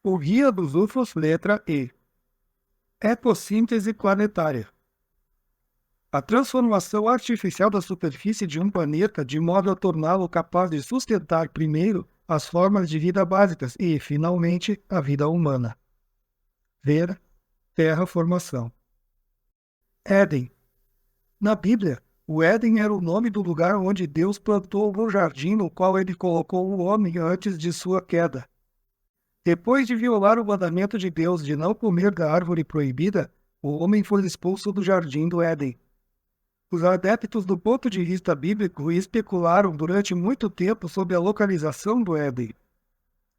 O Guia dos UFOs, letra E. Ecossíntese planetária. A transformação artificial da superfície de um planeta de modo a torná-lo capaz de sustentar, primeiro, as formas de vida básicas e, finalmente, a vida humana. Ver terraformação. Éden. Na Bíblia, o Éden era o nome do lugar onde Deus plantou o jardim no qual ele colocou o homem antes de sua queda. Depois de violar o mandamento de Deus de não comer da árvore proibida, o homem foi expulso do jardim do Éden. Os adeptos do ponto de vista bíblico especularam durante muito tempo sobre a localização do Éden.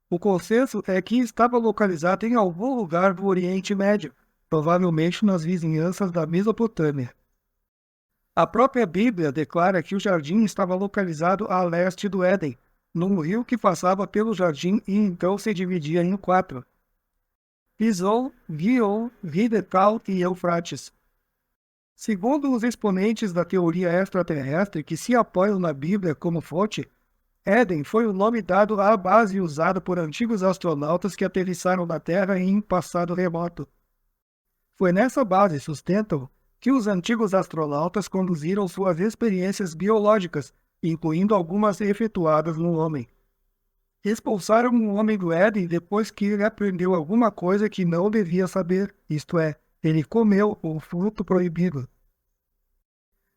O consenso é que estava localizado em algum lugar do Oriente Médio, provavelmente nas vizinhanças da Mesopotâmia. A própria Bíblia declara que o jardim estava localizado a leste do Éden, num rio que passava pelo jardim e então se dividia em 4. Pison, Gihon, Hiddekel e Eufrates. Segundo os exponentes da teoria extraterrestre que se apoiam na Bíblia como fonte, Éden foi o nome dado à base usada por antigos astronautas que aterrissaram na Terra em passado remoto. Foi nessa base, sustentam, que os antigos astronautas conduziram suas experiências biológicas, incluindo algumas efetuadas no homem. Expulsaram o homem do Éden depois que ele aprendeu alguma coisa que não devia saber, isto é, ele comeu o fruto proibido.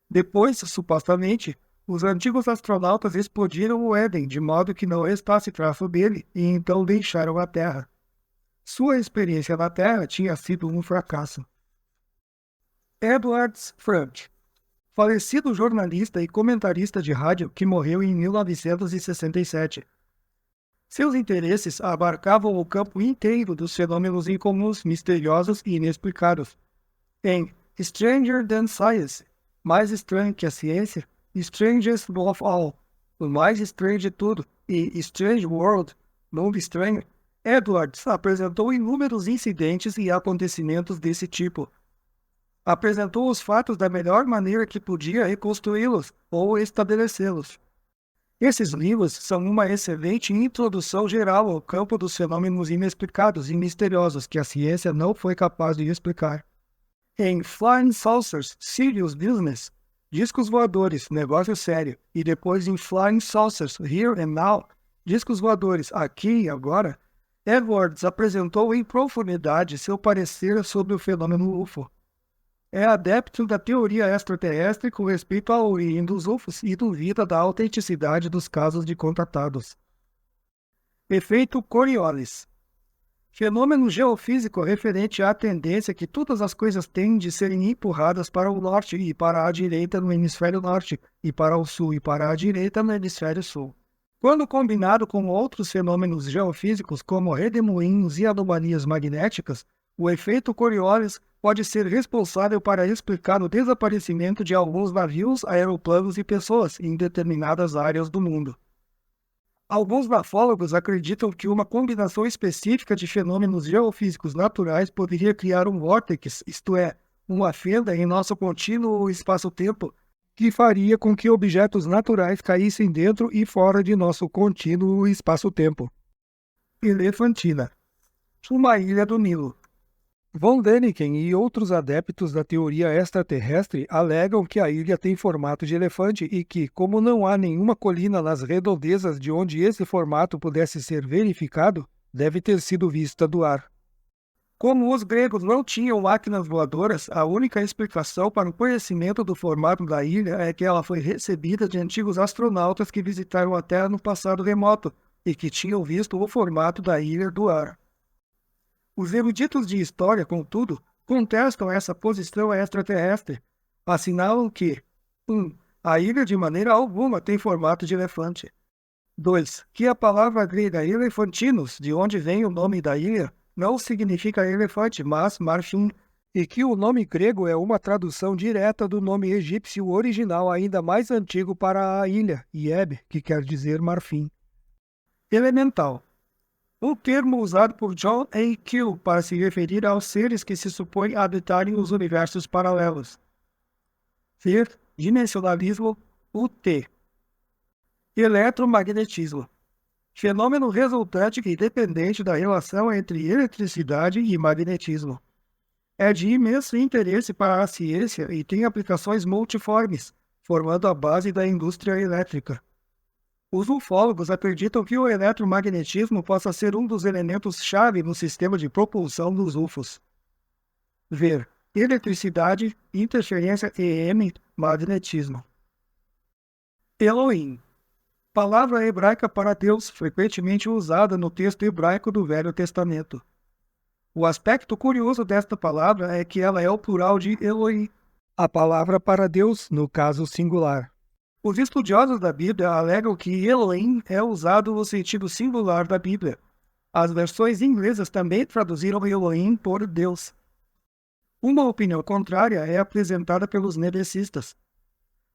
Depois, supostamente, os antigos astronautas explodiram o Éden de modo que não restasse traço dele e então deixaram a Terra. Sua experiência na Terra tinha sido um fracasso. Edward Frank, falecido jornalista e comentarista de rádio que morreu em 1967. Seus interesses abarcavam o campo inteiro dos fenômenos incomuns, misteriosos e inexplicados. Em Stranger Than Science, mais estranho que a ciência, Strangest of All, o mais estranho de tudo, e Strange World, mundo estranho, Edwards apresentou inúmeros incidentes e acontecimentos desse tipo. Apresentou os fatos da melhor maneira que podia reconstruí-los ou estabelecê-los. Esses livros são uma excelente introdução geral ao campo dos fenômenos inexplicados e misteriosos que a ciência não foi capaz de explicar. Em Flying Saucers, Serious Business, Discos Voadores, Negócio Sério, e depois em Flying Saucers, Here and Now, Discos Voadores, Aqui e Agora, Edwards apresentou em profundidade seu parecer sobre o fenômeno UFO. É adepto da teoria extraterrestre com respeito à origem dos UFOs e duvida da autenticidade dos casos de contatados. Efeito Coriolis. Fenômeno geofísico referente à tendência que todas as coisas têm de serem empurradas para o norte e para a direita no hemisfério norte, e para o sul e para a direita no hemisfério sul. Quando combinado com outros fenômenos geofísicos como redemoinhos e anomalias magnéticas, o efeito Coriolis pode ser responsável para explicar o desaparecimento de alguns navios, aeroplanos e pessoas em determinadas áreas do mundo. Alguns grafólogos acreditam que uma combinação específica de fenômenos geofísicos naturais poderia criar um vórtex, isto é, uma fenda em nosso contínuo espaço-tempo, que faria com que objetos naturais caíssem dentro e fora de nosso contínuo espaço-tempo. Elefantina. Uma ilha do Nilo. Von Däniken e outros adeptos da teoria extraterrestre alegam que a ilha tem formato de elefante e que, como não há nenhuma colina nas redondezas de onde esse formato pudesse ser verificado, deve ter sido vista do ar. Como os gregos não tinham máquinas voadoras, a única explicação para o conhecimento do formato da ilha é que ela foi recebida de antigos astronautas que visitaram a Terra no passado remoto e que tinham visto o formato da ilha do ar. Os eruditos de história, contudo, contestam essa posição extraterrestre. Assinalam que 1. A ilha de maneira alguma tem formato de elefante. 2. Que a palavra grega elefantinos, de onde vem o nome da ilha, não significa elefante, mas marfim, e que o nome grego é uma tradução direta do nome egípcio original ainda mais antigo para a ilha, Ieb, que quer dizer marfim. Elemental. Um termo usado por John A. Keel para se referir aos seres que se supõem habitarem os universos paralelos. Ver Dimensionalismo UT. Eletromagnetismo. fenômeno resultante e dependente da relação entre eletricidade e magnetismo. É de imenso interesse para a ciência e tem aplicações multiformes, formando a base da indústria elétrica. Os ufólogos acreditam que o eletromagnetismo possa ser um dos elementos-chave no sistema de propulsão dos UFOs. Ver: eletricidade, interferência EM, magnetismo. Elohim. Palavra hebraica para Deus, frequentemente usada no texto hebraico do Velho Testamento. O aspecto curioso desta palavra é que ela é o plural de Elohim, a palavra para Deus, no caso singular. Os estudiosos da Bíblia alegam que Elohim é usado no sentido singular da Bíblia. As versões inglesas também traduziram Elohim por Deus. Uma opinião contrária é apresentada pelos nebecistas.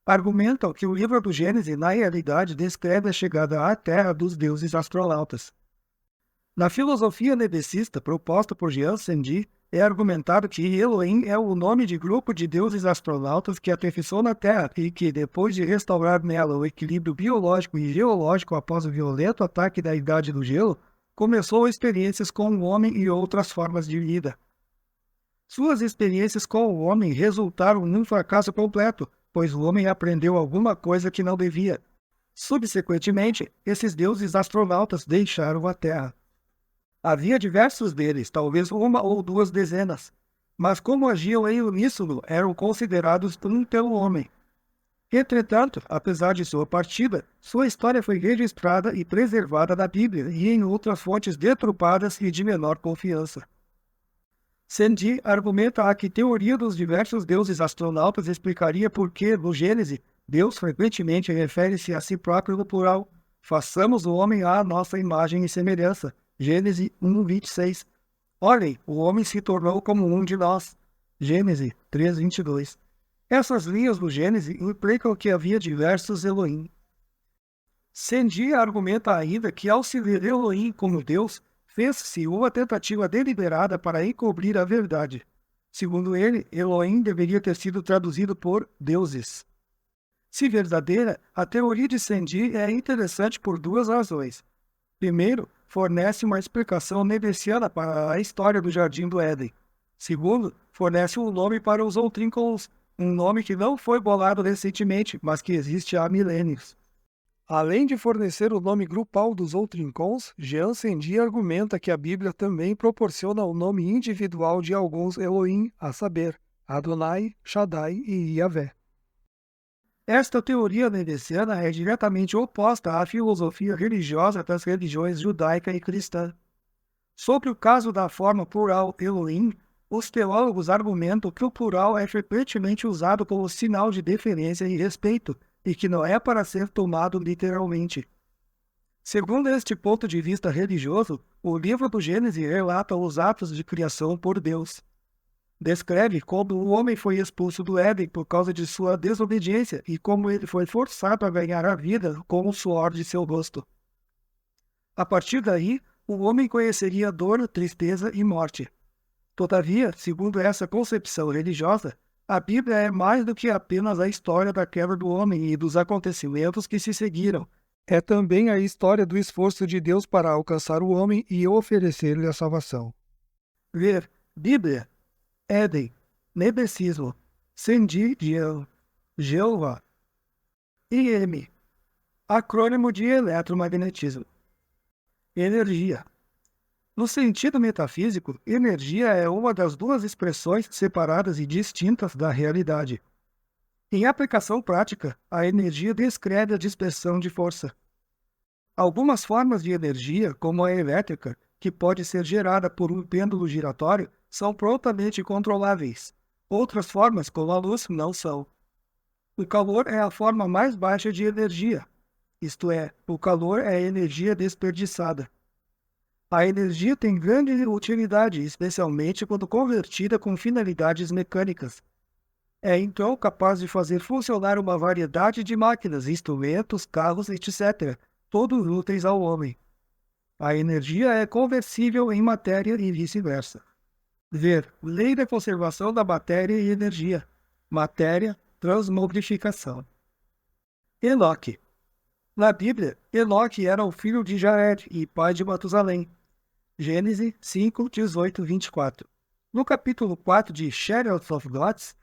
Argumentam que o livro do Gênesis, na realidade, descreve a chegada à Terra dos deuses astronautas. Na filosofia nebecista proposta por Jean Sandy, é argumentado que Elohim é o nome de grupo de deuses astronautas que aterrissou na Terra e que, depois de restaurar nela o equilíbrio biológico e geológico após o violento ataque da Idade do Gelo, começou experiências com o homem e outras formas de vida. Suas experiências com o homem resultaram num fracasso completo, pois o homem aprendeu alguma coisa que não devia. Subsequentemente, esses deuses astronautas deixaram a Terra. Havia diversos deles, talvez uma ou duas dezenas, mas como agiam em uníssono, eram considerados um pelo homem. Entretanto, apesar de sua partida, sua história foi registrada e preservada na Bíblia e em outras fontes deturpadas e de menor confiança. Sandy argumenta que a teoria dos diversos deuses astronautas explicaria por que, no Gênesis, Deus frequentemente refere-se a si próprio no plural. Façamos o homem à nossa imagem e semelhança. Gênesis 1:26. Olhem, o homem se tornou como um de nós. Gênesis 3:22. Essas linhas do Gênesis implicam que havia diversos Elohim. Sandy argumenta ainda que, ao se ver Elohim como Deus, fez-se uma tentativa deliberada para encobrir a verdade. Segundo ele, Elohim deveria ter sido traduzido por deuses. Se verdadeira, a teoria de Sandy é interessante por duas razões. Primeiro, fornece uma explicação nebeciana para a história do Jardim do Éden. Segundo, fornece um nome para os Outrincons, um nome que não foi bolado recentemente, mas que existe há milênios. Além de fornecer o nome grupal dos Outrincons, Jean Sandy argumenta que a Bíblia também proporciona o nome individual de alguns Elohim, a saber, Adonai, Shaddai e Yahvé. Esta teoria nebeciana é diretamente oposta à filosofia religiosa das religiões judaica e cristã. Sobre o caso da forma plural Elohim, os teólogos argumentam que o plural é frequentemente usado como sinal de deferência e respeito, e que não é para ser tomado literalmente. Segundo este ponto de vista religioso, o livro do Gênesis relata os atos de criação por Deus. Descreve como o homem foi expulso do Éden por causa de sua desobediência e como ele foi forçado a ganhar a vida com o suor de seu rosto. A partir daí, o homem conheceria dor, tristeza e morte. Todavia, segundo essa concepção religiosa, a Bíblia é mais do que apenas a história da queda do homem e dos acontecimentos que se seguiram. É também a história do esforço de Deus para alcançar o homem e oferecer-lhe a salvação. Ver: Bíblia, Éden, Nebecismo, Sandy Jeová. IM, acrônimo de eletromagnetismo. Energia. No sentido metafísico, energia é uma das duas expressões separadas e distintas da realidade. Em aplicação prática, a energia descreve a dispersão de força. Algumas formas de energia, como a elétrica, que pode ser gerada por um pêndulo giratório, são prontamente controláveis. Outras formas, como a luz, não são. O calor é a forma mais baixa de energia, isto é, o calor é energia desperdiçada. A energia tem grande utilidade, especialmente quando convertida com finalidades mecânicas. É então capaz de fazer funcionar uma variedade de máquinas, instrumentos, carros, etc., todos úteis ao homem. A energia é conversível em matéria e vice-versa. Ver: Lei da conservação da matéria e energia. Matéria, transmogrificação. Enoque. Na Bíblia, Enoque era o filho de Jared e pai de Matusalém. Gênesis 5, 18, 24. No capítulo 4 de Chariots of Gods,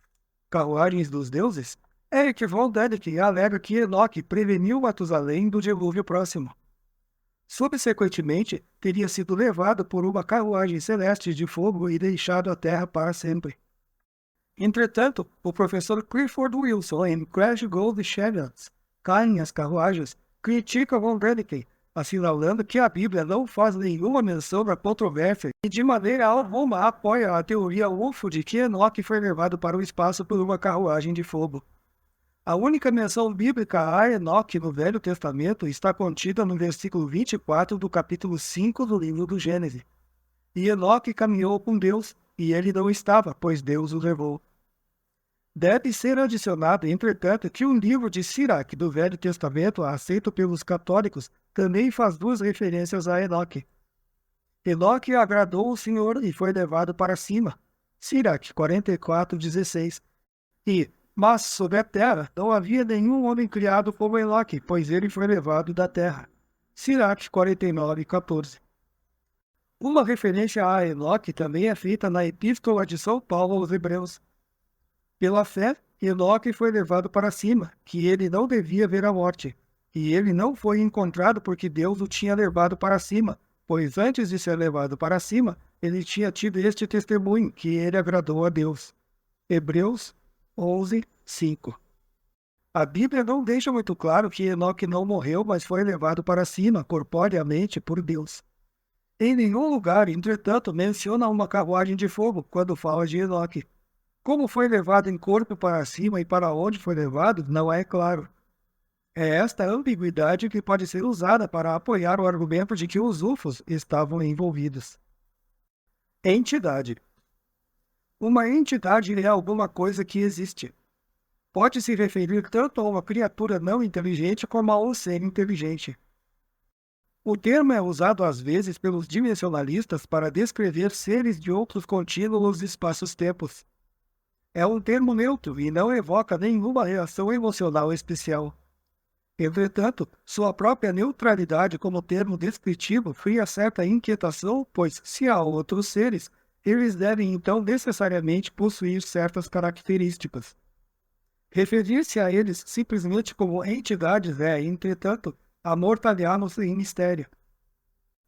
Carruagens dos Deuses, Eric von Däniken alega que Enoque preveniu Matusalém do dilúvio próximo. Subsequentemente, teria sido levado por uma carruagem celeste de fogo e deixado a Terra para sempre. Entretanto, o professor Clifford Wilson, em Crash Gold Chariots, Caem as Carruagens, critica von Däniken, assinalando que a Bíblia não faz nenhuma menção da controvérsia e de maneira alguma apoia a teoria UFO de que Enoque foi levado para o espaço por uma carruagem de fogo. A única menção bíblica a Enoque no Velho Testamento está contida no versículo 24 do capítulo 5 do livro do Gênesis. E Enoque caminhou com Deus, e ele não estava, pois Deus o levou. Deve ser adicionado, entretanto, que o livro de Sirac do Velho Testamento, aceito pelos católicos, também faz duas referências a Enoque. Enoque agradou o Senhor e foi levado para cima. Sirac 44:16. Mas sobre a terra não havia nenhum homem criado como Enoque, pois ele foi levado da terra. Sirac 49:14. Uma referência a Enoque também é feita na Epístola de São Paulo aos Hebreus. Pela fé, Enoque foi levado para cima, que ele não devia ver a morte. E ele não foi encontrado porque Deus o tinha levado para cima, pois antes de ser levado para cima, ele tinha tido este testemunho, que ele agradou a Deus. Hebreus 11:5. A Bíblia não deixa muito claro que Enoque não morreu, mas foi levado para cima, corporeamente, por Deus. Em nenhum lugar, entretanto, menciona uma carruagem de fogo quando fala de Enoque. Como foi levado em corpo para cima e para onde foi levado, não é claro. É esta ambiguidade que pode ser usada para apoiar o argumento de que os UFOs estavam envolvidos. Entidade. Uma entidade é alguma coisa que existe. Pode se referir tanto a uma criatura não inteligente como a um ser inteligente. O termo é usado às vezes pelos dimensionalistas para descrever seres de outros contínuos espaços-tempos. É um termo neutro e não evoca nenhuma reação emocional especial. Entretanto, sua própria neutralidade como termo descritivo cria certa inquietação, pois, se há outros seres, eles devem então necessariamente possuir certas características. Referir-se a eles simplesmente como entidades é, entretanto, amortalhá-los em mistério.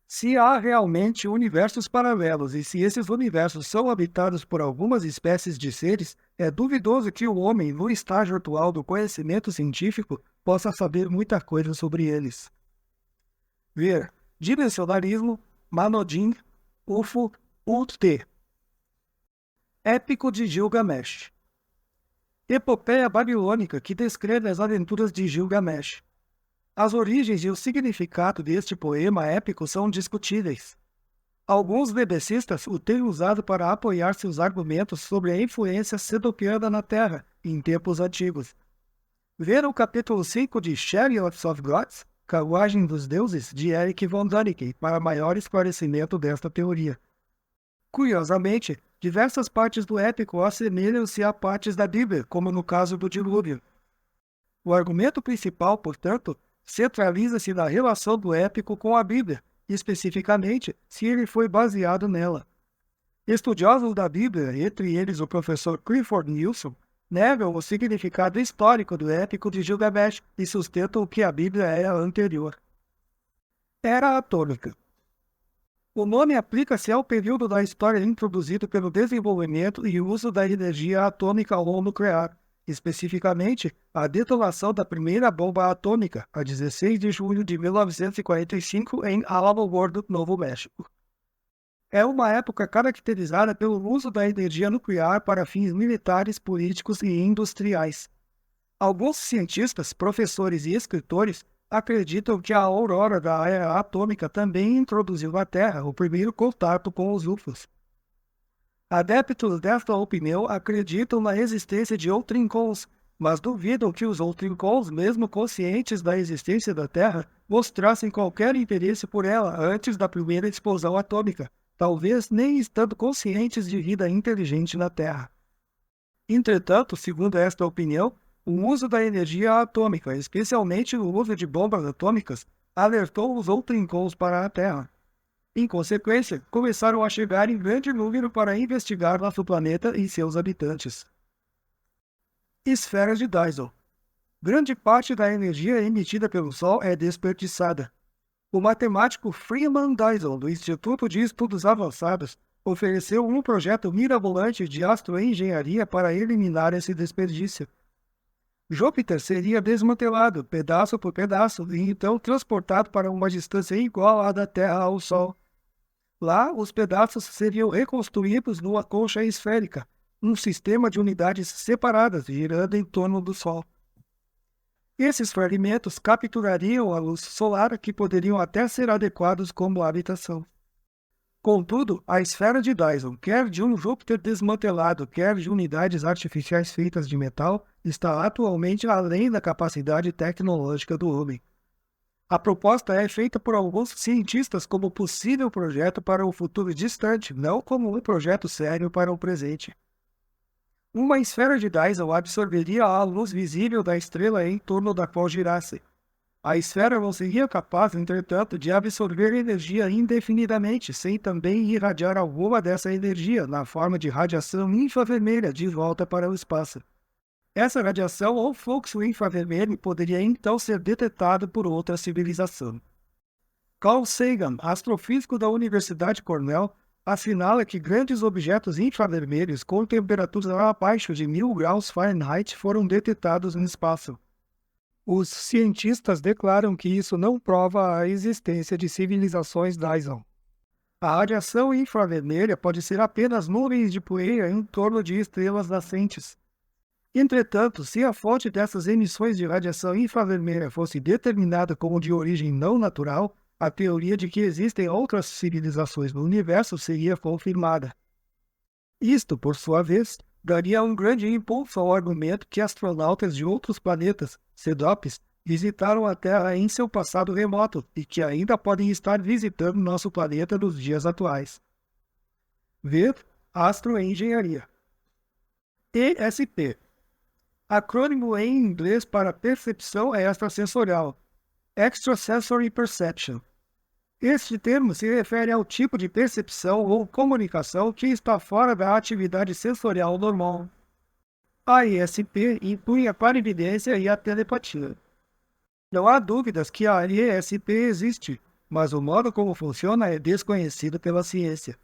Se há realmente universos paralelos e se esses universos são habitados por algumas espécies de seres, é duvidoso que o homem, no estágio atual do conhecimento científico, possa saber muita coisa sobre eles. Ver Dimensionalismo, Manodin, UFO, UT. Épico de Gilgamesh. Epopeia babilônica que descreve as aventuras de Gilgamesh. As origens e o significado deste poema épico são discutíveis. Alguns bebecistas o têm usado para apoiar seus argumentos sobre a influência sedopiana na Terra em tempos antigos. Ver o capítulo 5 de Chariots of Gods, Carruagem dos Deuses, de Eric von Däniken, para maior esclarecimento desta teoria. Curiosamente, diversas partes do épico assemelham-se a partes da Bíblia, como no caso do dilúvio. O argumento principal, portanto, centraliza-se na relação do épico com a Bíblia, especificamente se ele foi baseado nela. Estudiosos da Bíblia, entre eles o professor Clifford Wilson, negam o significado histórico do épico de Gilgamesh e sustentam que a Bíblia é a anterior. Era atômica. O nome aplica-se ao período da história introduzido pelo desenvolvimento e uso da energia atômica ou nuclear, especificamente a detonação da primeira bomba atômica, a 16 de junho de 1945, em Alamogordo, Novo México. É uma época caracterizada pelo uso da energia nuclear para fins militares, políticos e industriais. Alguns cientistas, professores e escritores acreditam que a aurora da era atômica também introduziu na Terra o primeiro contato com os UFOs. Adeptos desta opinião acreditam na existência de outrincons, mas duvidam que os outrincons, mesmo conscientes da existência da Terra, mostrassem qualquer interesse por ela antes da primeira explosão atômica, talvez nem estando conscientes de vida inteligente na Terra. Entretanto, segundo esta opinião, O uso da energia atômica, especialmente o uso de bombas atômicas, alertou-os ou trincou-os para a Terra. Em consequência, começaram a chegar em grande número para investigar nosso planeta e seus habitantes. Esfera de Dyson. Grande parte da energia emitida pelo Sol é desperdiçada. O matemático Freeman Dyson, do Instituto de Estudos Avançados, ofereceu um projeto mirabolante de astroengenharia para eliminar esse desperdício. Júpiter seria desmantelado, pedaço por pedaço, e então transportado para uma distância igual à da Terra ao Sol. Lá, os pedaços seriam reconstruídos numa concha esférica, um sistema de unidades separadas girando em torno do Sol. Esses fragmentos capturariam a luz solar que poderiam até ser adequados como habitação. Contudo, a esfera de Dyson, quer de um Júpiter desmantelado, quer de unidades artificiais feitas de metal, está atualmente além da capacidade tecnológica do homem. A proposta é feita por alguns cientistas como possível projeto para o futuro distante, não como um projeto sério para o presente. Uma esfera de Dyson absorveria a luz visível da estrela em torno da qual girasse. A esfera não seria capaz, entretanto, de absorver energia indefinidamente, sem também irradiar alguma dessa energia na forma de radiação infravermelha de volta para o espaço. Essa radiação ou fluxo infravermelho poderia então ser detectado por outra civilização. Carl Sagan, astrofísico da Universidade Cornell, assinala que grandes objetos infravermelhos com temperaturas abaixo de 1000 graus Fahrenheit foram detectados no espaço. Os cientistas declaram que isso não prova a existência de civilizações Dyson. A radiação infravermelha pode ser apenas nuvens de poeira em torno de estrelas nascentes. Entretanto, se a fonte dessas emissões de radiação infravermelha fosse determinada como de origem não natural, a teoria de que existem outras civilizações no universo seria confirmada. Isto, por sua vez, daria um grande impulso ao argumento que astronautas de outros planetas, CEDOPs, visitaram a Terra em seu passado remoto e que ainda podem estar visitando nosso planeta nos dias atuais. Ver Astroengenharia. ESP. Acrônimo em inglês para percepção extrasensorial. Extrasensory Perception. Este termo se refere ao tipo de percepção ou comunicação que está fora da atividade sensorial normal. A ESP inclui a clarividência e a telepatia. Não há dúvidas que a ESP existe, mas o modo como funciona é desconhecido pela ciência.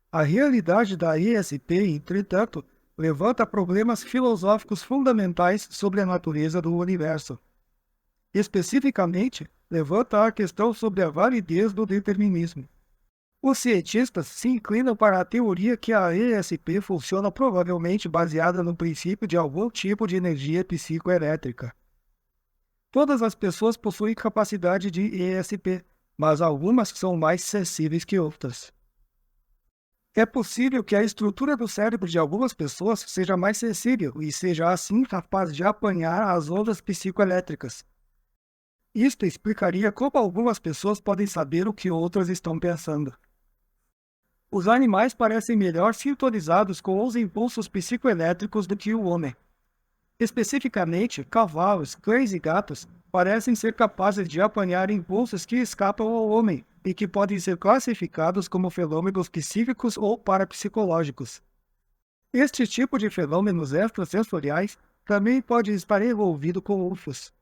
A realidade da ESP, entretanto, levanta problemas filosóficos fundamentais sobre a natureza do universo. Especificamente, levanta a questão sobre a validez do determinismo. Os cientistas se inclinam para a teoria que a ESP funciona provavelmente baseada no princípio de algum tipo de energia psicoelétrica. Todas as pessoas possuem capacidade de ESP, mas algumas são mais sensíveis que outras. É possível que a estrutura do cérebro de algumas pessoas seja mais sensível e seja assim capaz de apanhar as ondas psicoelétricas. Isto explicaria como algumas pessoas podem saber o que outras estão pensando. Os animais parecem melhor sintonizados com os impulsos psicoelétricos do que o homem. Especificamente, cavalos, cães e gatos parecem ser capazes de apanhar impulsos que escapam ao homem e que podem ser classificados como fenômenos psíquicos ou parapsicológicos. Este tipo de fenômenos extrasensoriais também pode estar envolvido com UFOs.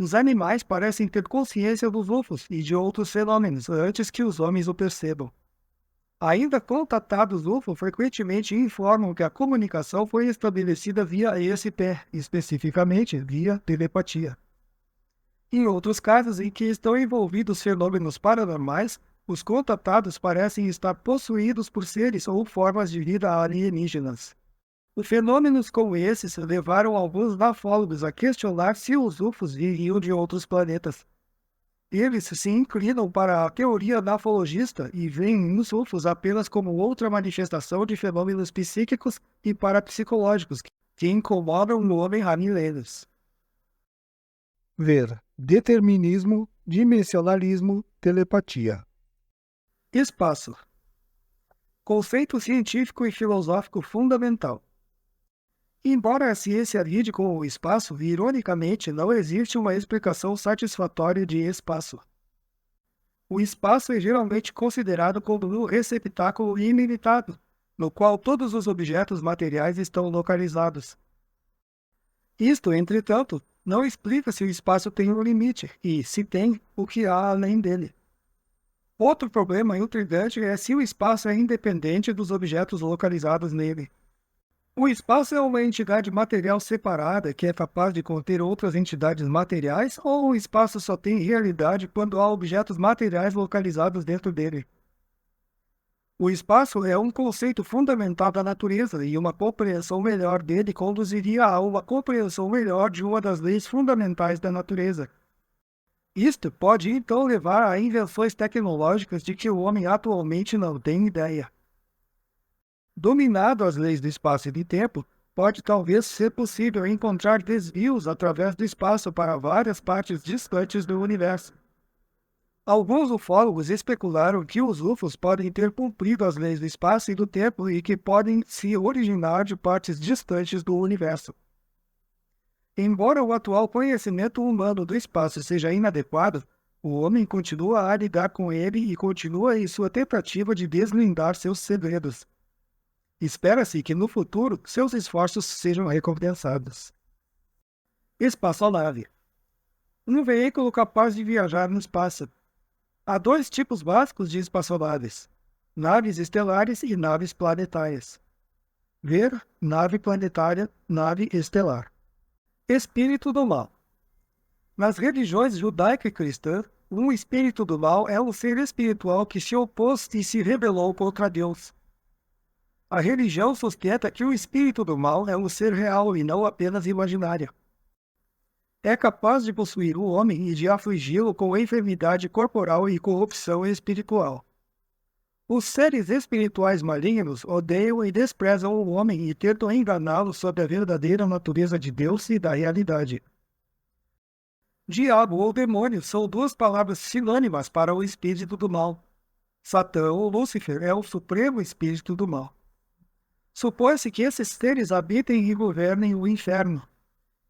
Os animais parecem ter consciência dos UFOs e de outros fenômenos antes que os homens o percebam. Ainda contatados UFO frequentemente informam que a comunicação foi estabelecida via ESP, especificamente via telepatia. Em outros casos em que estão envolvidos fenômenos paranormais, os contatados parecem estar possuídos por seres ou formas de vida alienígenas. Fenômenos como esses levaram alguns ufólogos a questionar se os UFOs viriam de outros planetas. Eles se inclinam para a teoria ufologista e veem os UFOs apenas como outra manifestação de fenômenos psíquicos e parapsicológicos que incomodam o homem há milênios. Ver determinismo, dimensionalismo, telepatia. Espaço. Conceito científico e filosófico fundamental. Embora a ciência lide com o espaço, ironicamente, não existe uma explicação satisfatória de espaço. O espaço é geralmente considerado como um receptáculo ilimitado, no qual todos os objetos materiais estão localizados. Isto, entretanto, não explica se o espaço tem um limite e, se tem, o que há além dele. Outro problema intrigante é se o espaço é independente dos objetos localizados nele. O espaço é uma entidade material separada que é capaz de conter outras entidades materiais, ou o espaço só tem realidade quando há objetos materiais localizados dentro dele? O espaço é um conceito fundamental da natureza e uma compreensão melhor dele conduziria a uma compreensão melhor de uma das leis fundamentais da natureza. Isto pode então levar a invenções tecnológicas de que o homem atualmente não tem ideia. Dominado as leis do espaço e do tempo, pode talvez ser possível encontrar desvios através do espaço para várias partes distantes do universo. Alguns ufólogos especularam que os UFOs podem ter cumprido as leis do espaço e do tempo e que podem se originar de partes distantes do universo. Embora o atual conhecimento humano do espaço seja inadequado, o homem continua a lidar com ele e continua em sua tentativa de desvendar seus segredos. Espera-se que no futuro seus esforços sejam recompensados. Espaçonave. Um veículo capaz de viajar no espaço. Há dois tipos básicos de espaçonaves: naves estelares e naves planetárias. Ver nave planetária, nave estelar. Espírito do mal. Nas religiões judaica e cristã, um espírito do mal é um ser espiritual que se opôs e se rebelou contra Deus. A religião sustenta que o espírito do mal é um ser real e não apenas imaginário. É capaz de possuir o homem e de afligi-lo com enfermidade corporal e corrupção espiritual. Os seres espirituais malignos odeiam e desprezam o homem e tentam enganá-lo sobre a verdadeira natureza de Deus e da realidade. Diabo ou demônio são duas palavras sinônimas para o espírito do mal. Satã ou Lúcifer é o supremo espírito do mal. Supõe-se que esses seres habitem e governem o inferno.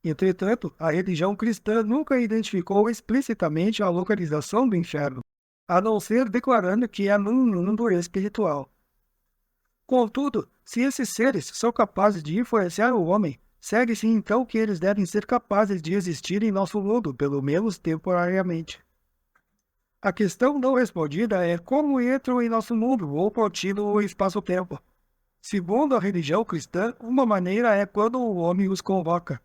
Entretanto, a religião cristã nunca identificou explicitamente a localização do inferno, a não ser declarando que é num mundo espiritual. Contudo, se esses seres são capazes de influenciar o homem, segue-se então que eles devem ser capazes de existir em nosso mundo, pelo menos temporariamente. A questão não respondida é como entram em nosso mundo ou continuam o espaço-tempo. Segundo a religião cristã, uma maneira é quando o homem os convoca.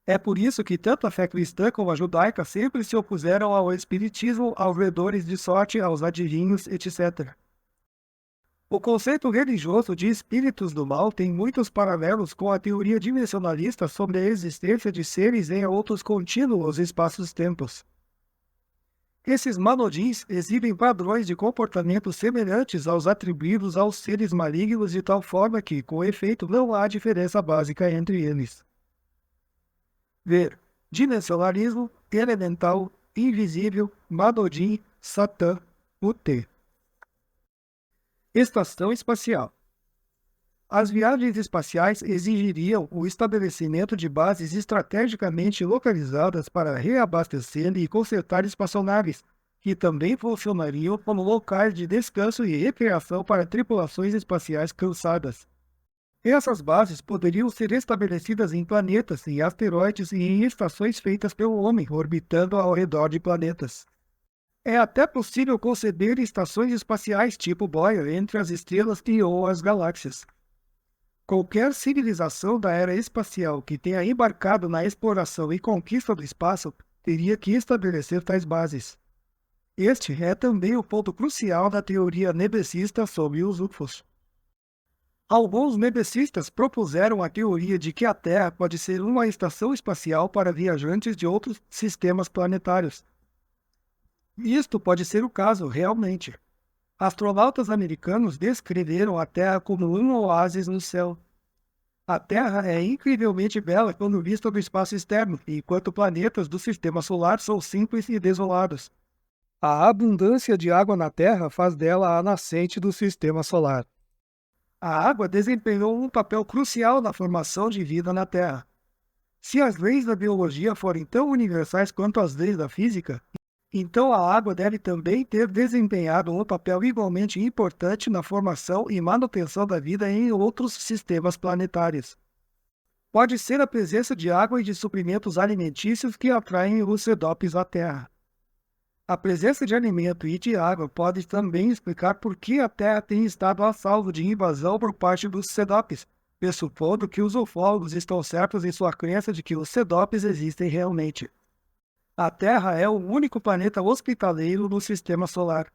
É por isso que tanto a fé cristã como a judaica sempre se opuseram ao espiritismo, aos vedores de sorte, aos adivinhos, etc. O conceito religioso de espíritos do mal tem muitos paralelos com a teoria dimensionalista sobre a existência de seres em outros contínuos espaços-tempos. Esses manodins exibem padrões de comportamento semelhantes aos atribuídos aos seres malignos de tal forma que, com efeito, não há diferença básica entre eles. Ver dimensionalismo, elemental, invisível, Manodim, Satã, UT. Estação espacial. As viagens espaciais exigiriam o estabelecimento de bases estrategicamente localizadas para reabastecer e consertar espaçonaves, que também funcionariam como locais de descanso e recreação para tripulações espaciais cansadas. Essas bases poderiam ser estabelecidas em planetas, em asteroides e em estações feitas pelo homem, orbitando ao redor de planetas. É até possível conceber estações espaciais tipo Boyer entre as estrelas e ou as galáxias. Qualquer civilização da era espacial que tenha embarcado na exploração e conquista do espaço teria que estabelecer tais bases. Este é também o ponto crucial da teoria nebecista sobre os UFOs. Alguns nebecistas propuseram a teoria de que a Terra pode ser uma estação espacial para viajantes de outros sistemas planetários. Isto pode ser o caso, realmente. Astronautas americanos descreveram a Terra como um oásis no céu. A Terra é incrivelmente bela quando vista do espaço externo, enquanto planetas do sistema solar são simples e desolados. A abundância de água na Terra faz dela a nascente do sistema solar. A água desempenhou um papel crucial na formação de vida na Terra. Se as leis da biologia forem tão universais quanto as leis da física, então a água deve também ter desempenhado um papel igualmente importante na formação e manutenção da vida em outros sistemas planetários. Pode ser a presença de água e de suprimentos alimentícios que atraem os cedópios à Terra. A presença de alimento e de água pode também explicar por que a Terra tem estado a salvo de invasão por parte dos cedópios, pressupondo que os ufólogos estão certos em sua crença de que os cedópios existem realmente. A Terra é o único planeta hospitaleiro no Sistema Solar.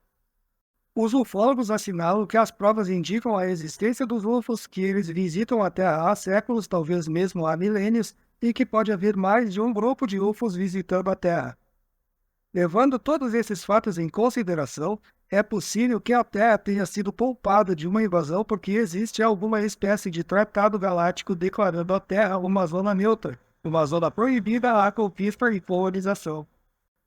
Os ufólogos assinalam que as provas indicam a existência dos UFOs, que eles visitam a Terra há séculos, talvez mesmo há milênios, e que pode haver mais de um grupo de UFOs visitando a Terra. Levando todos esses fatos em consideração, é possível que a Terra tenha sido poupada de uma invasão porque existe alguma espécie de tratado galáctico declarando a Terra uma zona neutra, uma zona proibida à conquista e colonização.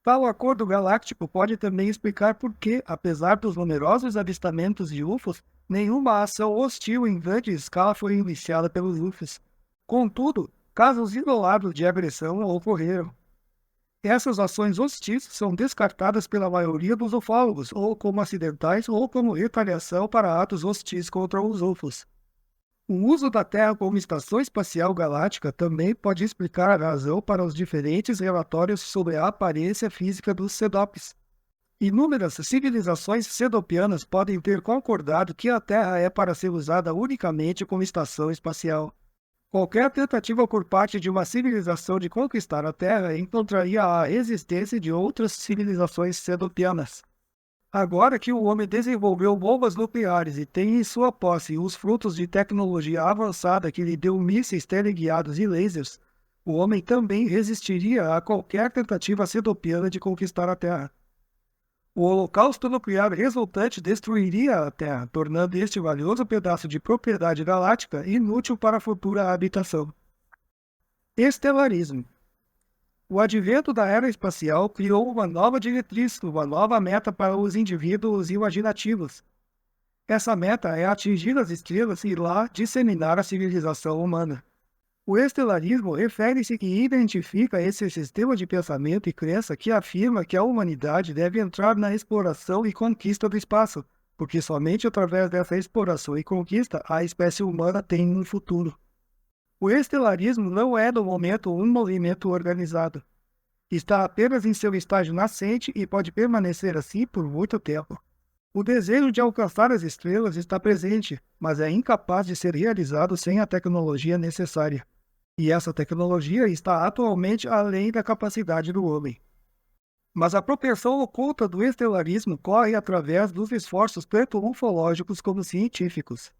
Tal acordo galáctico pode também explicar por que, apesar dos numerosos avistamentos de UFOs, nenhuma ação hostil em grande escala foi iniciada pelos UFOs. Contudo, casos isolados de agressão ocorreram. Essas ações hostis são descartadas pela maioria dos ufólogos, ou como acidentais, ou como retaliação para atos hostis contra os UFOs. O uso da Terra como estação espacial galáctica também pode explicar a razão para os diferentes relatórios sobre a aparência física dos cedópios. Inúmeras civilizações cedopianas podem ter concordado que a Terra é para ser usada unicamente como estação espacial. Qualquer tentativa por parte de uma civilização de conquistar a Terra encontraria a existência de outras civilizações cedopianas. Agora que o homem desenvolveu bombas nucleares e tem em sua posse os frutos de tecnologia avançada que lhe deu mísseis teleguiados e lasers, o homem também resistiria a qualquer tentativa cedopiana de conquistar a Terra. O holocausto nuclear resultante destruiria a Terra, tornando este valioso pedaço de propriedade galáctica inútil para a futura habitação. Estelarismo. O advento da era espacial criou uma nova diretriz, uma nova meta para os indivíduos imaginativos. Essa meta é atingir as estrelas e lá disseminar a civilização humana. O estelarismo refere-se que identifica esse sistema de pensamento e crença que afirma que a humanidade deve entrar na exploração e conquista do espaço, porque somente através dessa exploração e conquista a espécie humana tem um futuro. O estelarismo não é, no momento, um movimento organizado. Está apenas em seu estágio nascente e pode permanecer assim por muito tempo. O desejo de alcançar as estrelas está presente, mas é incapaz de ser realizado sem a tecnologia necessária. E essa tecnologia está atualmente além da capacidade do homem. Mas a propensão oculta do estelarismo corre através dos esforços tanto ufológicos como científicos.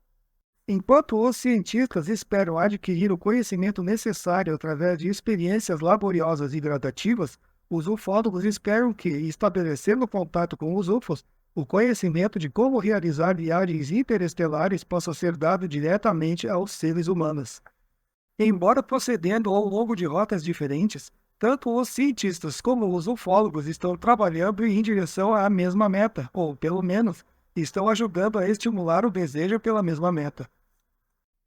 Enquanto os cientistas esperam adquirir o conhecimento necessário através de experiências laboriosas e gradativas, os ufólogos esperam que, estabelecendo contato com os UFOs, o conhecimento de como realizar viagens interestelares possa ser dado diretamente aos seres humanos. Embora procedendo ao longo de rotas diferentes, tanto os cientistas como os ufólogos estão trabalhando em direção à mesma meta, ou, pelo menos, estão ajudando a estimular o desejo pela mesma meta.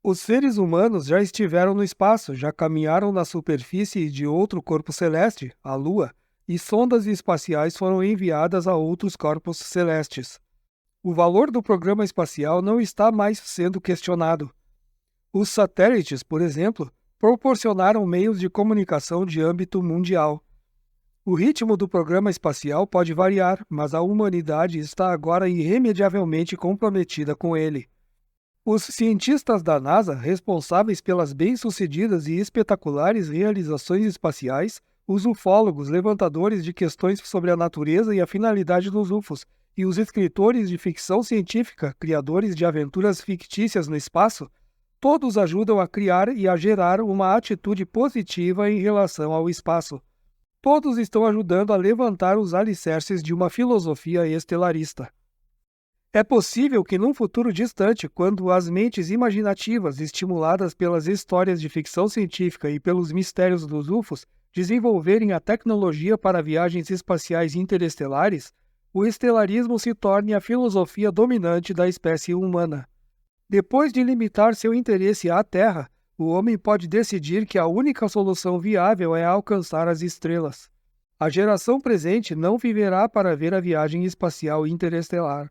Os seres humanos já estiveram no espaço, já caminharam na superfície de outro corpo celeste, a Lua, e sondas espaciais foram enviadas a outros corpos celestes. O valor do programa espacial não está mais sendo questionado. Os satélites, por exemplo, proporcionaram meios de comunicação de âmbito mundial. O ritmo do programa espacial pode variar, mas a humanidade está agora irremediavelmente comprometida com ele. Os cientistas da NASA, responsáveis pelas bem-sucedidas e espetaculares realizações espaciais, os ufólogos, levantadores de questões sobre a natureza e a finalidade dos UFOs, e os escritores de ficção científica, criadores de aventuras fictícias no espaço, todos ajudam a criar e a gerar uma atitude positiva em relação ao espaço. Todos estão ajudando a levantar os alicerces de uma filosofia estelarista. É possível que num futuro distante, quando as mentes imaginativas, estimuladas pelas histórias de ficção científica e pelos mistérios dos UFOs, desenvolverem a tecnologia para viagens espaciais interestelares, o estelarismo se torne a filosofia dominante da espécie humana. Depois de limitar seu interesse à Terra, o homem pode decidir que a única solução viável é alcançar as estrelas. A geração presente não viverá para ver a viagem espacial interestelar.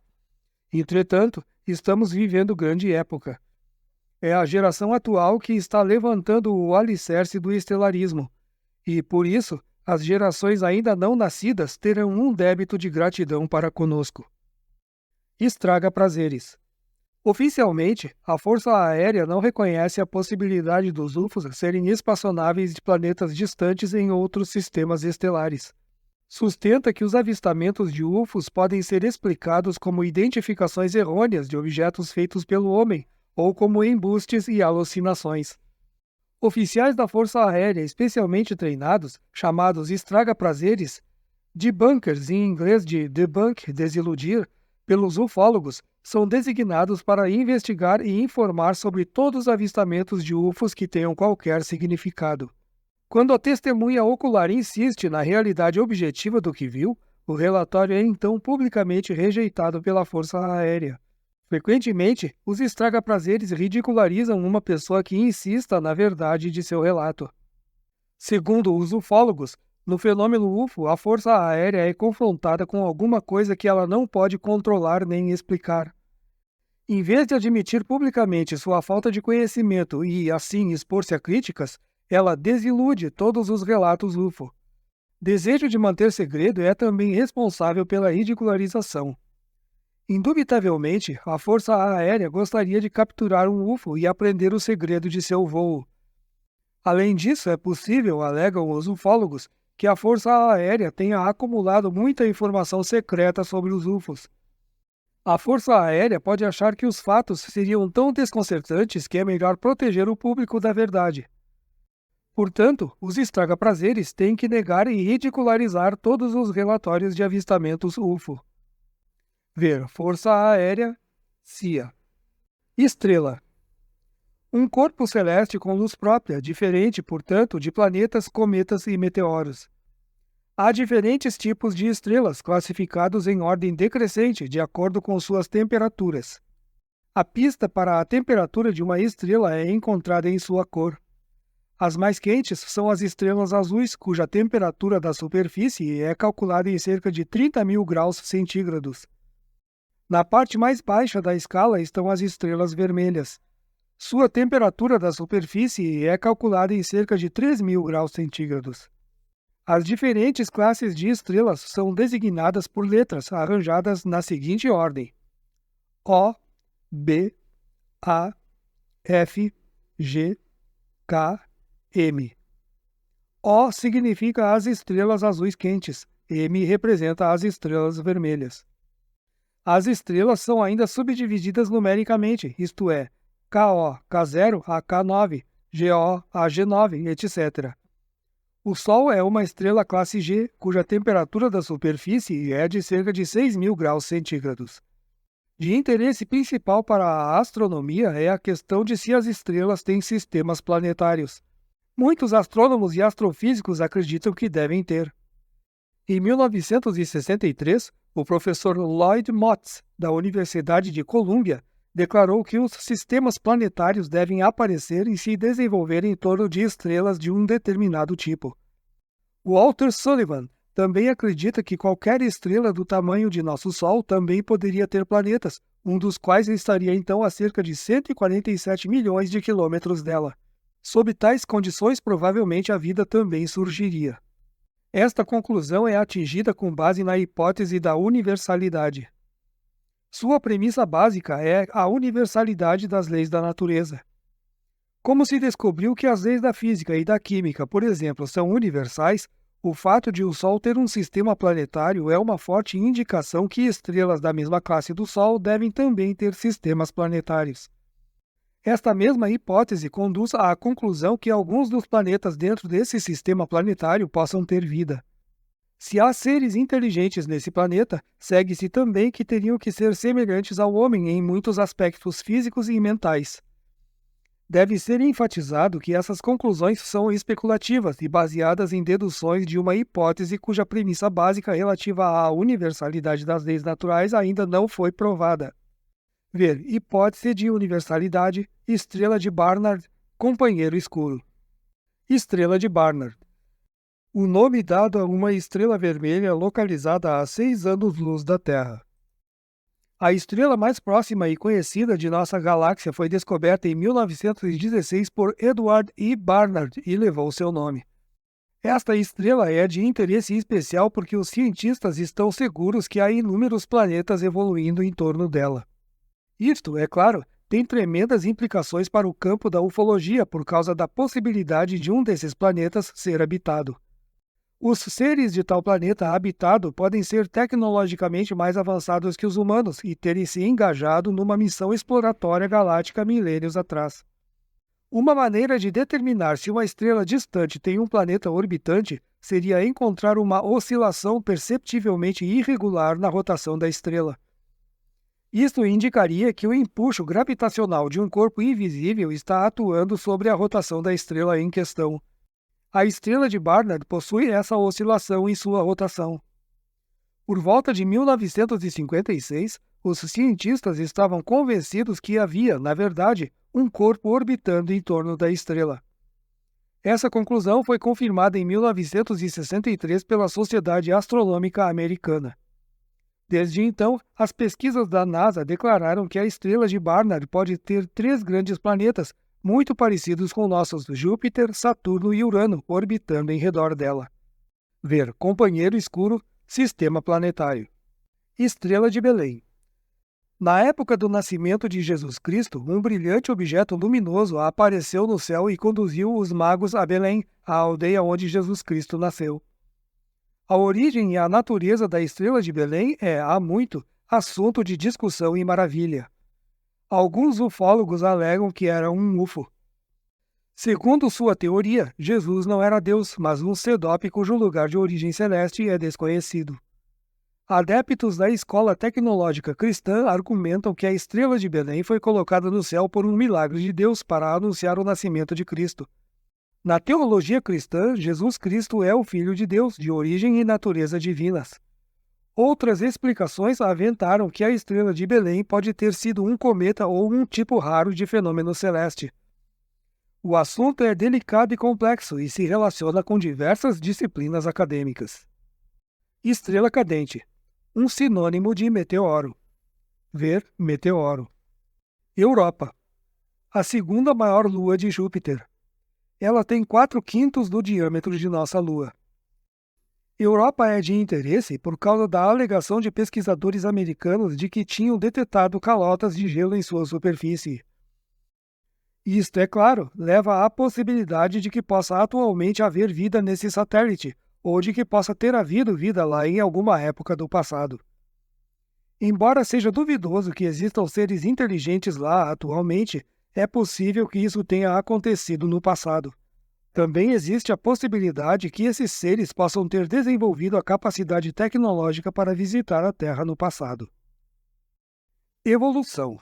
Entretanto, estamos vivendo grande época. É a geração atual que está levantando o alicerce do estelarismo, e, por isso, as gerações ainda não nascidas terão um débito de gratidão para conosco. Estraga prazeres. Oficialmente, a Força Aérea não reconhece a possibilidade dos UFOs serem espaçonaves de planetas distantes em outros sistemas estelares. Sustenta que os avistamentos de UFOs podem ser explicados como identificações errôneas de objetos feitos pelo homem ou como embustes e alucinações. Oficiais da Força Aérea especialmente treinados, chamados estraga-prazeres, debunkers em inglês de debunk, desiludir, pelos ufólogos, são designados para investigar e informar sobre todos os avistamentos de UFOs que tenham qualquer significado. Quando a testemunha ocular insiste na realidade objetiva do que viu, o relatório é então publicamente rejeitado pela Força Aérea. Frequentemente, os estraga-prazeres ridicularizam uma pessoa que insista na verdade de seu relato. Segundo os ufólogos, no fenômeno UFO, a Força Aérea é confrontada com alguma coisa que ela não pode controlar nem explicar. Em vez de admitir publicamente sua falta de conhecimento e, assim, expor-se a críticas, ela desilude todos os relatos UFO. Desejo de manter segredo é também responsável pela ridicularização. Indubitavelmente, a Força Aérea gostaria de capturar um UFO e aprender o segredo de seu voo. Além disso, é possível, alegam os ufólogos, que a Força Aérea tenha acumulado muita informação secreta sobre os UFOs. A Força Aérea pode achar que os fatos seriam tão desconcertantes que é melhor proteger o público da verdade. Portanto, os estraga-prazeres têm que negar e ridicularizar todos os relatórios de avistamentos UFO. Ver Força Aérea, CIA. Estrela. Um corpo celeste com luz própria, diferente, portanto, de planetas, cometas e meteoros. Há diferentes tipos de estrelas, classificados em ordem decrescente, de acordo com suas temperaturas. A pista para a temperatura de uma estrela é encontrada em sua cor. As mais quentes são as estrelas azuis, cuja temperatura da superfície é calculada em cerca de 30.000 graus centígrados. Na parte mais baixa da escala estão as estrelas vermelhas. Sua temperatura da superfície é calculada em cerca de 3.000 graus centígrados. As diferentes classes de estrelas são designadas por letras arranjadas na seguinte ordem: O, B, A, F, G, K, M. O significa as estrelas azuis quentes, M representa as estrelas vermelhas. As estrelas são ainda subdivididas numericamente, isto é, KO, K0 a K9, GO a G9, etc. O Sol é uma estrela classe G, cuja temperatura da superfície é de cerca de 6.000 graus centígrados. De interesse principal para a astronomia é a questão de se as estrelas têm sistemas planetários. Muitos astrônomos e astrofísicos acreditam que devem ter. Em 1963, o professor Lloyd Motz, da Universidade de Colômbia, declarou que os sistemas planetários devem aparecer e se desenvolver em torno de estrelas de um determinado tipo. Walter Sullivan também acredita que qualquer estrela do tamanho de nosso Sol também poderia ter planetas, um dos quais estaria então a cerca de 147 milhões de quilômetros dela. Sob tais condições, provavelmente a vida também surgiria. Esta conclusão é atingida com base na hipótese da universalidade. Sua premissa básica é a universalidade das leis da natureza. Como se descobriu que as leis da física e da química, por exemplo, são universais, o fato de o Sol ter um sistema planetário é uma forte indicação que estrelas da mesma classe do Sol devem também ter sistemas planetários. Esta mesma hipótese conduz à conclusão que alguns dos planetas dentro desse sistema planetário possam ter vida. Se há seres inteligentes nesse planeta, segue-se também que teriam que ser semelhantes ao homem em muitos aspectos físicos e mentais. Deve ser enfatizado que essas conclusões são especulativas e baseadas em deduções de uma hipótese cuja premissa básica relativa à universalidade das leis naturais ainda não foi provada. Ver hipótese de universalidade, estrela de Barnard, companheiro escuro. Estrela de Barnard. O nome dado a uma estrela vermelha localizada a 6 anos-luz da Terra. A estrela mais próxima e conhecida de nossa galáxia foi descoberta em 1916 por Edward E. Barnard e levou seu nome. Esta estrela é de interesse especial porque os cientistas estão seguros que há inúmeros planetas evoluindo em torno dela. Isto, é claro, tem tremendas implicações para o campo da ufologia por causa da possibilidade de um desses planetas ser habitado. Os seres de tal planeta habitado podem ser tecnologicamente mais avançados que os humanos e terem se engajado numa missão exploratória galáctica milênios atrás. Uma maneira de determinar se uma estrela distante tem um planeta orbitante seria encontrar uma oscilação perceptivelmente irregular na rotação da estrela. Isto indicaria que o empuxo gravitacional de um corpo invisível está atuando sobre a rotação da estrela em questão. A estrela de Barnard possui essa oscilação em sua rotação. Por volta de 1956, os cientistas estavam convencidos que havia, na verdade, um corpo orbitando em torno da estrela. Essa conclusão foi confirmada em 1963 pela Sociedade Astronômica Americana. Desde então, as pesquisas da NASA declararam que a estrela de Barnard pode ter 3 grandes planetas muito parecidos com nossos Júpiter, Saturno e Urano orbitando em redor dela. Ver companheiro escuro, sistema planetário. Estrela de Belém. Na época do nascimento de Jesus Cristo, um brilhante objeto luminoso apareceu no céu e conduziu os magos a Belém, a aldeia onde Jesus Cristo nasceu. A origem e a natureza da estrela de Belém é, há muito, assunto de discussão e maravilha. Alguns ufólogos alegam que era um UFO. Segundo sua teoria, Jesus não era Deus, mas um Sedop cujo lugar de origem celeste é desconhecido. Adeptos da escola tecnológica cristã argumentam que a estrela de Belém foi colocada no céu por um milagre de Deus para anunciar o nascimento de Cristo. Na teologia cristã, Jesus Cristo é o Filho de Deus, de origem e natureza divinas. Outras explicações aventaram que a estrela de Belém pode ter sido um cometa ou um tipo raro de fenômeno celeste. O assunto é delicado e complexo e se relaciona com diversas disciplinas acadêmicas. Estrela cadente. Um sinônimo de meteoro. Ver meteoro. Europa. A segunda maior lua de Júpiter. Ela tem 4/5 do diâmetro de nossa Lua. Europa é de interesse por causa da alegação de pesquisadores americanos de que tinham detectado calotas de gelo em sua superfície. Isto, é claro, leva à possibilidade de que possa atualmente haver vida nesse satélite, ou de que possa ter havido vida lá em alguma época do passado. Embora seja duvidoso que existam seres inteligentes lá atualmente, é possível que isso tenha acontecido no passado. Também existe a possibilidade que esses seres possam ter desenvolvido a capacidade tecnológica para visitar a Terra no passado. Evolução.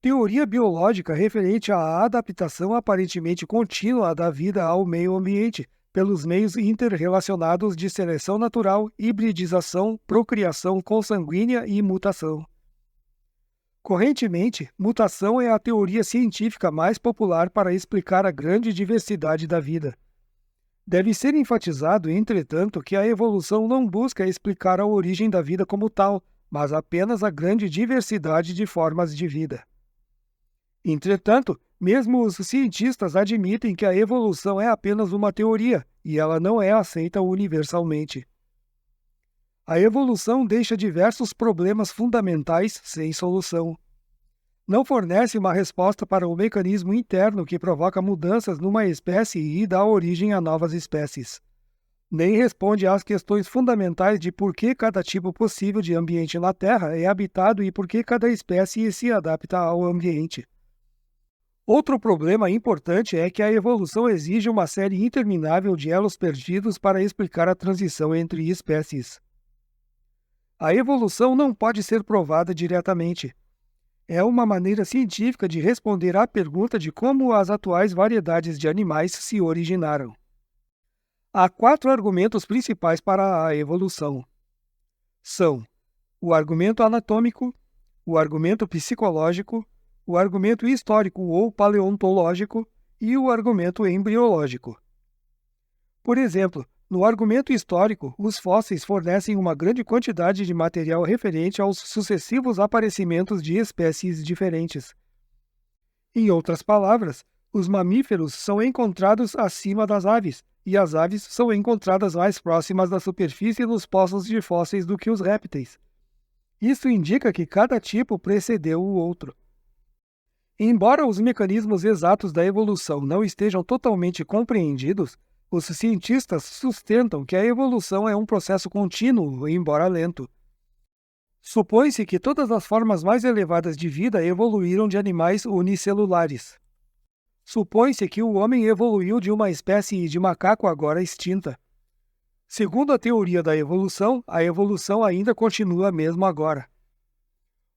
Teoria biológica referente à adaptação aparentemente contínua da vida ao meio ambiente pelos meios interrelacionados de seleção natural, hibridização, procriação consanguínea e mutação. Correntemente, mutação é a teoria científica mais popular para explicar a grande diversidade da vida. Deve ser enfatizado, entretanto, que a evolução não busca explicar a origem da vida como tal, mas apenas a grande diversidade de formas de vida. Entretanto, mesmo os cientistas admitem que a evolução é apenas uma teoria e ela não é aceita universalmente. A evolução deixa diversos problemas fundamentais sem solução. Não fornece uma resposta para o mecanismo interno que provoca mudanças numa espécie e dá origem a novas espécies. Nem responde às questões fundamentais de por que cada tipo possível de ambiente na Terra é habitado e por que cada espécie se adapta ao ambiente. Outro problema importante é que a evolução exige uma série interminável de elos perdidos para explicar a transição entre espécies. A evolução não pode ser provada diretamente. É uma maneira científica de responder à pergunta de como as atuais variedades de animais se originaram. Há 4 argumentos principais para a evolução. São o argumento anatômico, o argumento psicológico, o argumento histórico ou paleontológico e o argumento embriológico. Por exemplo, no argumento histórico, os fósseis fornecem uma grande quantidade de material referente aos sucessivos aparecimentos de espécies diferentes. Em outras palavras, os mamíferos são encontrados acima das aves, e as aves são encontradas mais próximas da superfície nos poços de fósseis do que os répteis. Isso indica que cada tipo precedeu o outro. Embora os mecanismos exatos da evolução não estejam totalmente compreendidos, os cientistas sustentam que a evolução é um processo contínuo, embora lento. Supõe-se que todas as formas mais elevadas de vida evoluíram de animais unicelulares. Supõe-se que o homem evoluiu de uma espécie de macaco agora extinta. Segundo a teoria da evolução, a evolução ainda continua mesmo agora.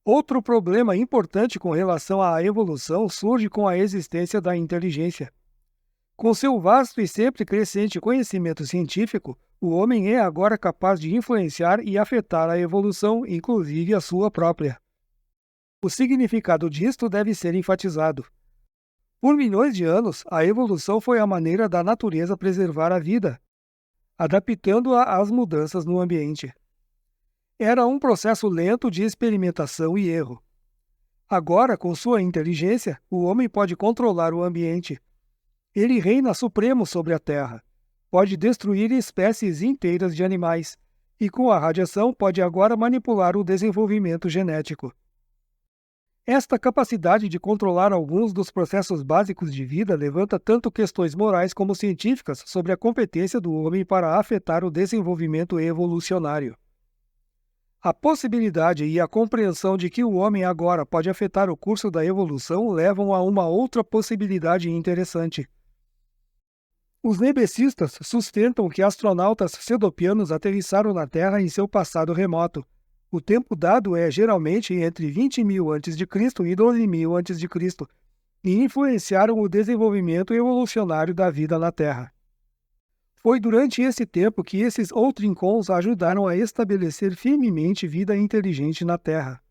Outro problema importante com relação à evolução surge com a existência da inteligência. Com seu vasto e sempre crescente conhecimento científico, o homem é agora capaz de influenciar e afetar a evolução, inclusive a sua própria. O significado disto deve ser enfatizado. Por milhões de anos, a evolução foi a maneira da natureza preservar a vida, adaptando-a às mudanças no ambiente. Era um processo lento de experimentação e erro. Agora, com sua inteligência, o homem pode controlar o ambiente. Ele reina supremo sobre a Terra, pode destruir espécies inteiras de animais, e com a radiação pode agora manipular o desenvolvimento genético. Esta capacidade de controlar alguns dos processos básicos de vida levanta tanto questões morais como científicas sobre a competência do homem para afetar o desenvolvimento evolucionário. A possibilidade e a compreensão de que o homem agora pode afetar o curso da evolução levam a uma outra possibilidade interessante. Os nebecistas sustentam que astronautas cedopianos aterrissaram na Terra em seu passado remoto. O tempo dado é geralmente entre 20.000 a.C. e 12.000 a.C., e influenciaram o desenvolvimento evolucionário da vida na Terra. Foi durante esse tempo que esses outrincons ajudaram a estabelecer firmemente vida inteligente na Terra.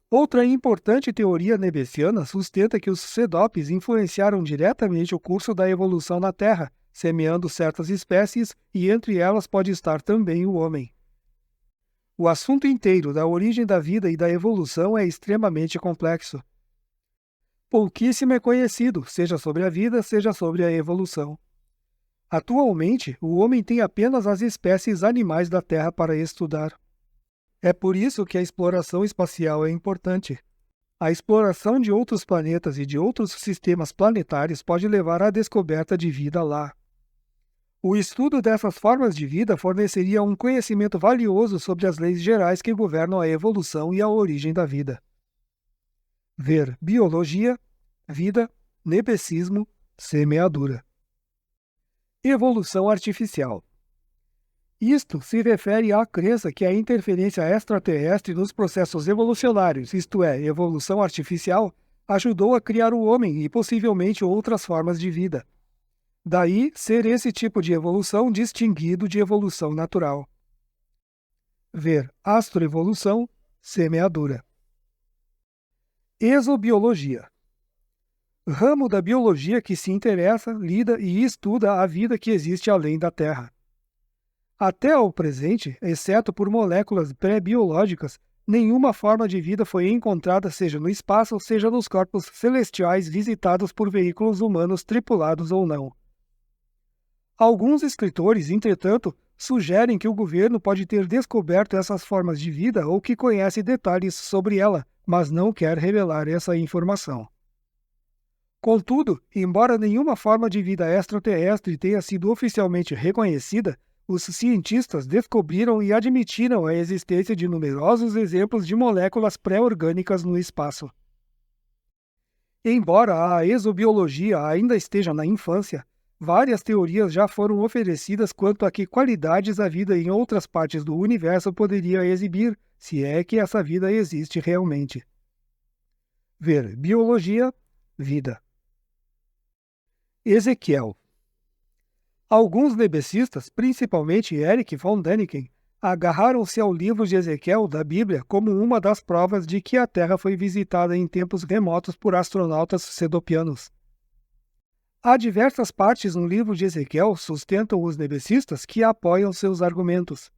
Outra importante teoria nebesiana sustenta que os cedopes influenciaram diretamente o curso da evolução na Terra, semeando certas espécies, e entre elas pode estar também o homem. O assunto inteiro da origem da vida e da evolução é extremamente complexo. Pouquíssimo é conhecido, seja sobre a vida, seja sobre a evolução. Atualmente, o homem tem apenas as espécies animais da Terra para estudar. É por isso que a exploração espacial é importante. A exploração de outros planetas e de outros sistemas planetários pode levar à descoberta de vida lá. O estudo dessas formas de vida forneceria um conhecimento valioso sobre as leis gerais que governam a evolução e a origem da vida. Ver biologia, vida, nebecismo, semeadura. Evolução artificial. Isto se refere à crença que a interferência extraterrestre nos processos evolucionários, isto é, evolução artificial, ajudou a criar o homem e possivelmente outras formas de vida. Daí ser esse tipo de evolução distinguido de evolução natural. Ver astroevolução, semeadura. Exobiologia. Ramo da biologia que se interessa, lida e estuda a vida que existe além da Terra. Até ao presente, exceto por moléculas pré-biológicas, nenhuma forma de vida foi encontrada seja no espaço, seja nos corpos celestiais visitados por veículos humanos tripulados ou não. Alguns escritores, entretanto, sugerem que o governo pode ter descoberto essas formas de vida ou que conhece detalhes sobre ela, mas não quer revelar essa informação. Contudo, embora nenhuma forma de vida extraterrestre tenha sido oficialmente reconhecida, os cientistas descobriram e admitiram a existência de numerosos exemplos de moléculas pré-orgânicas no espaço. Embora a exobiologia ainda esteja na infância, várias teorias já foram oferecidas quanto a que qualidades a vida em outras partes do universo poderia exibir, se é que essa vida existe realmente. Ver biologia, vida. Ezequiel. Alguns nebecistas, principalmente Erich von Däniken, Agarraram-se ao livro de Ezequiel da Bíblia como uma das provas de que a Terra foi visitada em tempos remotos por astronautas sedopianos. Há diversas partes no livro de Ezequiel, sustentam os nebecistas, que apoiam seus argumentos.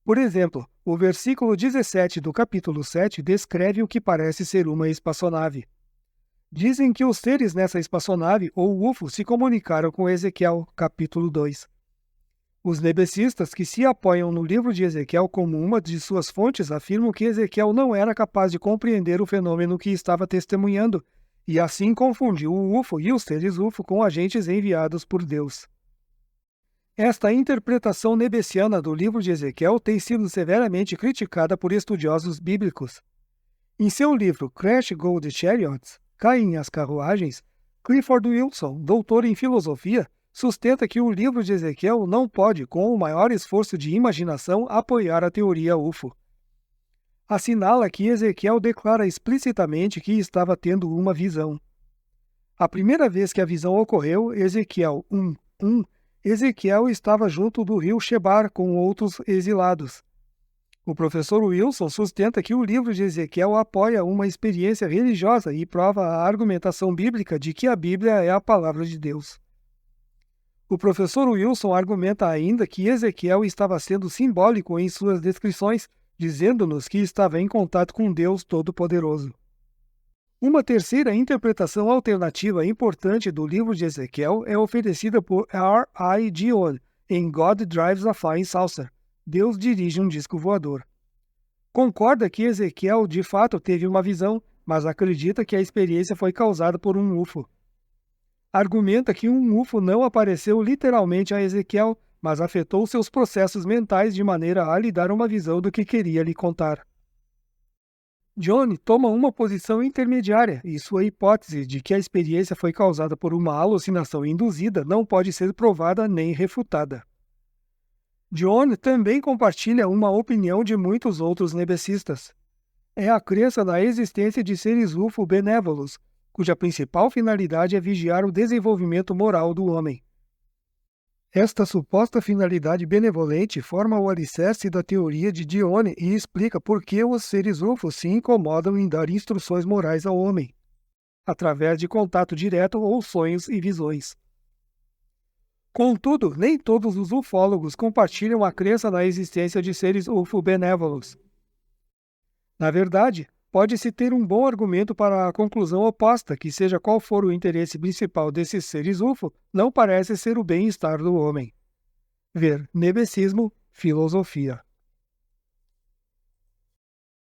Por exemplo, o versículo 17 do capítulo 7 descreve o que parece ser uma espaçonave. Dizem que os seres nessa espaçonave, ou UFO, se comunicaram com Ezequiel, capítulo 2. Os nebecistas que se apoiam no livro de Ezequiel como uma de suas fontes afirmam que Ezequiel não era capaz de compreender o fenômeno que estava testemunhando, e assim confundiu o UFO e os seres UFO com agentes enviados por Deus. Esta interpretação nebesiana do livro de Ezequiel tem sido severamente criticada por estudiosos bíblicos. Em seu livro Crash Gold Chariots, Caem as Carruagens, Clifford Wilson, doutor em filosofia, sustenta que o livro de Ezequiel não pode, com o maior esforço de imaginação, apoiar a teoria UFO. Assinala que Ezequiel declara explicitamente que estava tendo uma visão. A primeira vez que a visão ocorreu, Ezequiel 1:1, Ezequiel estava junto do rio Chebar com outros exilados. O professor Wilson sustenta que o livro de Ezequiel apoia uma experiência religiosa e prova a argumentação bíblica de que a Bíblia é a palavra de Deus. O professor Wilson argumenta ainda que Ezequiel estava sendo simbólico em suas descrições, dizendo-nos que estava em contato com Deus Todo-Poderoso. Uma terceira interpretação alternativa importante do livro de Ezequiel é oferecida por R.I. Dion em God Drives a Flying Saucer, Deus dirige um disco voador. Concorda que Ezequiel de fato teve uma visão, mas acredita que a experiência foi causada por um UFO. Argumenta que um UFO não apareceu literalmente a Ezequiel, mas afetou seus processos mentais de maneira a lhe dar uma visão do que queria lhe contar. John toma uma posição intermediária e sua hipótese de que a experiência foi causada por uma alucinação induzida não pode ser provada nem refutada. John também compartilha uma opinião de muitos outros nebecistas. É a crença na existência de seres UFO benévolos, cuja principal finalidade é vigiar o desenvolvimento moral do homem. Esta suposta finalidade benevolente forma o alicerce da teoria de Dione e explica por que os seres UFO se incomodam em dar instruções morais ao homem, através de contato direto ou sonhos e visões. Contudo, nem todos os ufólogos compartilham a crença na existência de seres UFO benévolos. Na verdade, pode-se ter um bom argumento para a conclusão oposta, que seja qual for o interesse principal desses seres UFO, não parece ser o bem-estar do homem. Ver Nebecismo, Filosofia.